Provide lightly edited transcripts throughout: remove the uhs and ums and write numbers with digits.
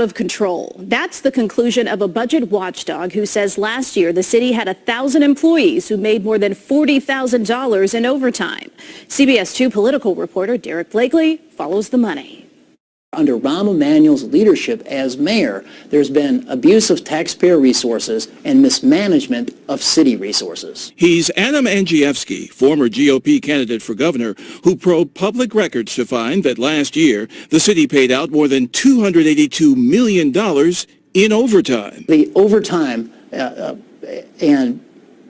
out of control. That's the conclusion of a budget watchdog who says last year the city had 1,000 employees who made more than $40,000 in overtime. CBS2 political reporter Derek Blakely follows the money. Under Rahm Emanuel's leadership as mayor, there's been abuse of taxpayer resources and mismanagement of city resources. He's Adam Andrzejewski, former GOP candidate for governor, who probed public records to find that last year the city paid out more than $282 million in overtime. The overtime and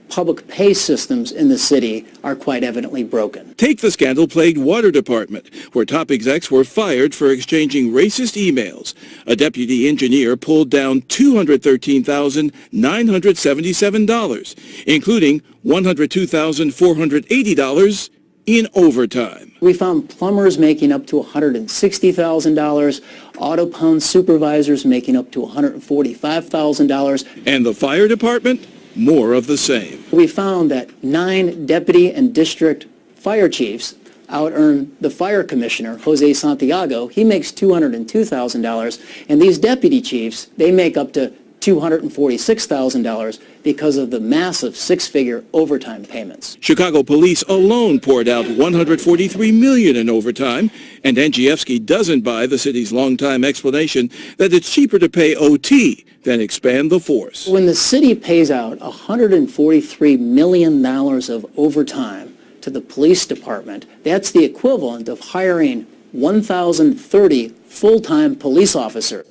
public pay systems in the city are quite evidently broken. Take the scandal-plagued water department, where top execs were fired for exchanging racist emails. A deputy engineer pulled down $213,977, including $102,480 in overtime. We found plumbers making up to $160,000, auto pound supervisors making up to $145,000. And the fire department? More of the same. We found that 9 deputy and district fire chiefs out-earn the fire commissioner, Jose Santiago. He makes $202,000, and these deputy chiefs, they make up to $246,000 because of the massive 6-figure overtime payments. Chicago police alone poured out $143 million in overtime, and Andrzejewski doesn't buy the city's longtime explanation that it's cheaper to pay OT than expand the force. When the city pays out $143 million of overtime to the police department, that's the equivalent of hiring 1,030 full-time police officers.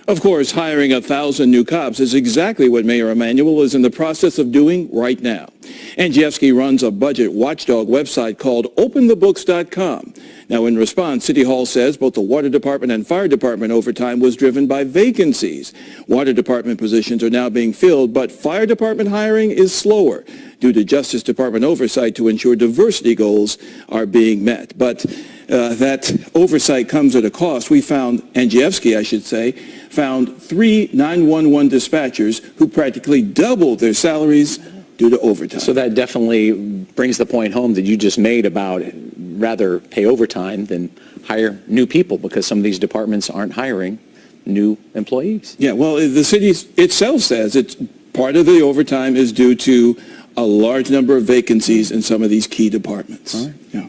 Of course, hiring 1,000 new cops is exactly what Mayor Emanuel is in the process of doing right now. Andrzejewski runs a budget watchdog website called OpenTheBooks.com. Now, in response, City Hall says both the Water Department and Fire Department overtime was driven by vacancies. Water Department positions are now being filled, but Fire Department hiring is slower due to Justice Department oversight to ensure diversity goals are being met. But that oversight comes at a cost. We found, Andrzejewski, I should say, found 3 911 dispatchers who practically doubled their salaries due to overtime. So that definitely brings the point home that you just made about rather pay overtime than hire new people, because some of these departments aren't hiring new employees. Yeah, well, the city itself says it's part of the overtime is due to a large number of vacancies in some of these key departments. All right. Yeah.